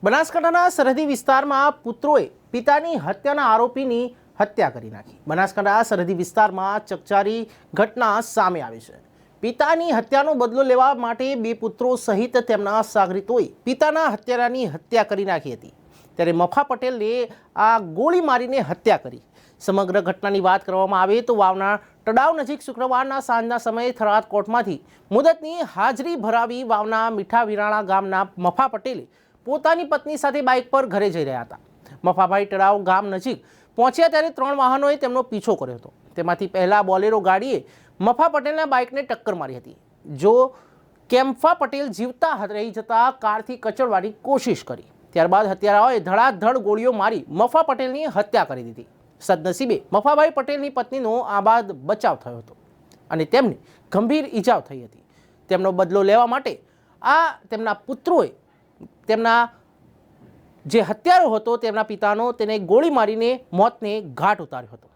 બનાસકાંઠાના સરહદી વિસ્તારમાં પુત્રોએ પિતાની હત્યાના આરોપીની હત્યા કરી નાખી। બનાસકાંઠા સરહદી વિસ્તારમાં ચકચારી ઘટના સામે આવી છે। પિતાની હત્યાનો બદલો લેવા માટે બે પુત્રો સહિત તેમના સાગરીતોએ પિતાના હત્યારાની હત્યા કરી નાખી હતી। ત્યારે મફા પટેલને આ ગોળી મારીને હત્યા કરી। સમગ્ર ઘટનાની વાત કરવામાં આવે તો વાવના તળાવ નજીક શુક્રવારના સાંજના સમયે થરાદ કોર્ટમાંથી મુદતની હાજરી ભરાવી વાવના મીઠા વિરાણા ગામના મફા પટેલે પોતાની પત્ની સાથે બાઇક પર ઘરે જઈ રહ્યા હતા। મફાભાઈ તળાવ ગામ નજીક પહોંચ્યા ત્યારે ત્રણ વાહનોએ તેમનો પીછો કર્યો હતો। તેમાંથી પહેલા બોલેરો ગાડીએ મફા પટેલના બાઇકને ટક્કર મારી હતી। જો કેમ્ફા પટેલ જીવતા રહી જતા કારથી કચડવાની કોશિશ કરી। ત્યારબાદ હત્યારાઓએ ધડાધડ ગોળીઓ મારી મફા પટેલની હત્યા કરી દીધી। સદનસીબે મફાભાઈ પટેલની પત્નીનો આબાદ બચાવ થયો હતો અને તેમને ગંભીર ઈજાઓ થઈ હતી। તેમનો બદલો લેવા માટે તેમના પુત્રોએ તેમના જે હત્યારો હતો તેમના પિતાનો તેને ગોળી મારીને મોતને ઘાટ ઉતાર્યો હતો।